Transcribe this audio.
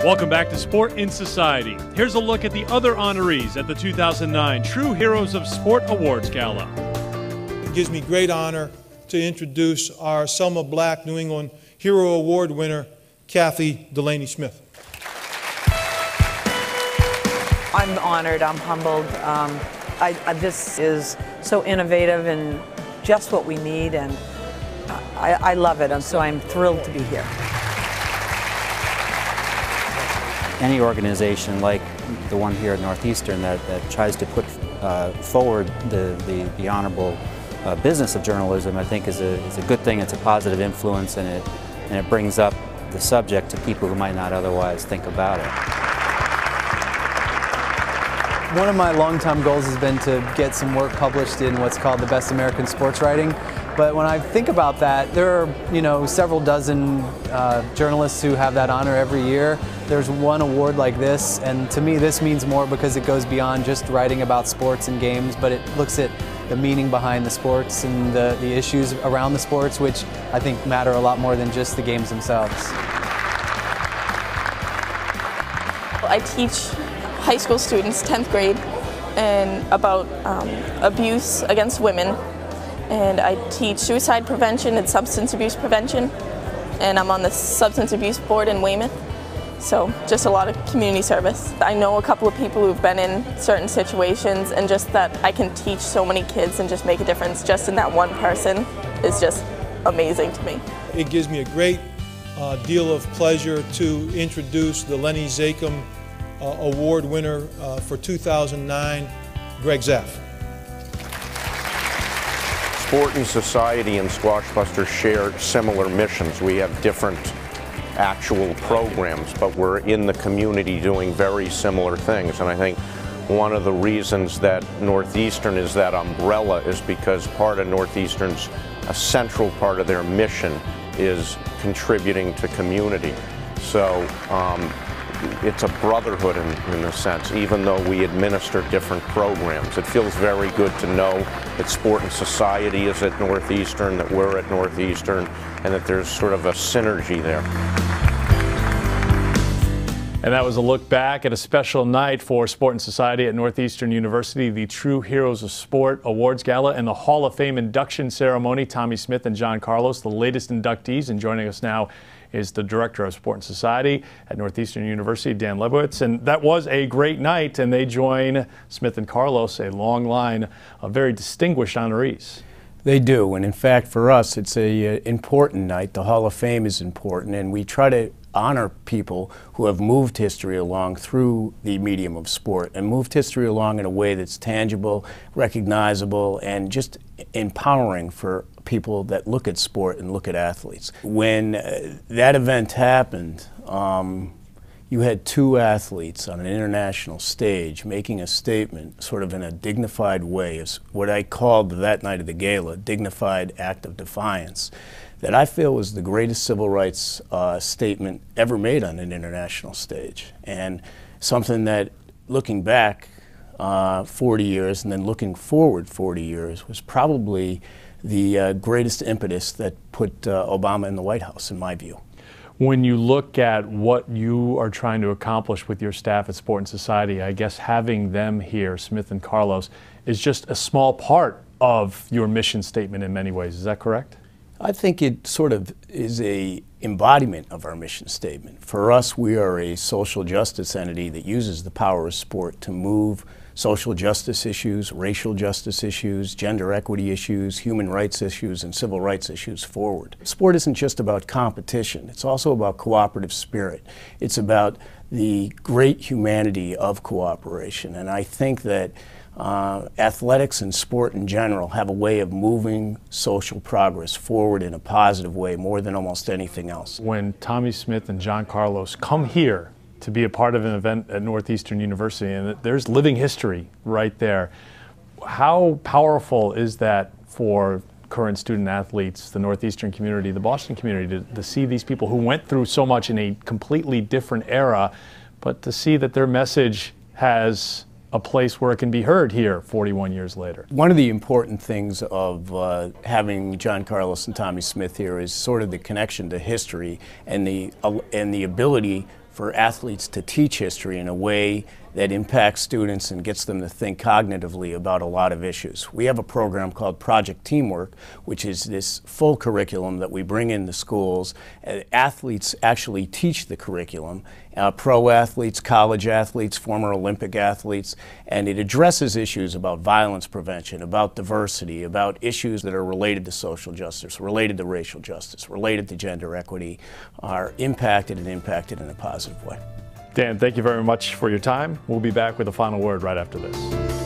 Welcome back to Sport in Society. Here's a look at the other honorees at the 2009 True Heroes of Sport Awards Gala. It gives me great honor to introduce our Selma Black New England Hero Award winner, Kathy Delaney Smith. I'm honored, I'm humbled. This is so innovative and just what we need, and I love it, and so I'm thrilled to be here. Any organization like the one here at Northeastern that tries to put forward the honorable business of journalism, I think is a good thing. It's a positive influence, and it brings up the subject to people who might not otherwise think about it. One of my long-time goals has been to get some work published in what's called the Best American Sports Writing. But when I think about that, there are, several dozen journalists who have that honor every year. There's one award like this, and to me this means more because it goes beyond just writing about sports and games, but it looks at the meaning behind the sports and the issues around the sports, which I think matter a lot more than just the games themselves. I teach high school students, 10th grade, and about abuse against women. And I teach suicide prevention and substance abuse prevention. And I'm on the substance abuse board in Weymouth. So just a lot of community service. I know a couple of people who've been in certain situations, and just that I can teach so many kids and just make a difference just in that one person is just amazing to me. It gives me a great deal of pleasure to introduce the Lenny Zakem Award winner for 2009, Greg Zaff. Sport and Society and Squashbusters share similar missions. We have different actual programs, but we're in the community doing very similar things. And I think one of the reasons that Northeastern is that umbrella is because part of Northeastern's, a central part of their mission is contributing to community. So it's a brotherhood in a sense, even though we administer different programs. It feels very good to know that Sport and Society is at Northeastern, that we're at Northeastern, and that there's sort of a synergy there. And that was a look back at a special night for Sport and Society at Northeastern University, the True Heroes of Sport Awards Gala and the Hall of Fame induction ceremony. Tommie Smith and John Carlos, the latest inductees, and joining us now is the Director of Sport and Society at Northeastern University, Dan Lebowitz. And that was a great night, and they join Smith and Carlos, a long line of very distinguished honorees. They do, and in fact for us it's an important night. The Hall of Fame is important, and we try to honor people who have moved history along through the medium of sport, and moved history along in a way that's tangible, recognizable, and just empowering for people that look at sport and look at athletes. When that event happened, you had two athletes on an international stage making a statement sort of in a dignified way, as what I called that night of the gala, dignified act of defiance, that I feel was the greatest civil rights statement ever made on an international stage. And something that, looking back 40 years and then looking forward 40 years, was probably the greatest impetus that put Obama in the White House, in my view. When you look at what you are trying to accomplish with your staff at Sport and Society, I guess having them here, Smith and Carlos, is just a small part of your mission statement in many ways. Is that correct? I think it sort of is an embodiment of our mission statement. For us, we are a social justice entity that uses the power of sport to move social justice issues, racial justice issues, gender equity issues, human rights issues, and civil rights issues forward. Sport isn't just about competition. It's also about cooperative spirit. It's about the great humanity of cooperation. And I think that athletics and sport in general have a way of moving social progress forward in a positive way more than almost anything else. When Tommie Smith and John Carlos come here to be a part of an event at Northeastern University, and there's living history right there, how powerful is that for current student athletes, the Northeastern community, the Boston community, to see these people who went through so much in a completely different era, but to see that their message has a place where it can be heard here 41 years later? One of the important things of having John Carlos and Tommie Smith here is sort of the connection to history and the ability for athletes to teach history in a way that impacts students and gets them to think cognitively about a lot of issues. We have a program called Project Teamwork, which is this full curriculum that we bring into schools. Athletes actually teach the curriculum, pro athletes, college athletes, former Olympic athletes, and it addresses issues about violence prevention, about diversity, about issues that are related to social justice, related to racial justice, related to gender equity, are impacted in a positive way. Dan, thank you very much for your time. We'll be back with a final word right after this.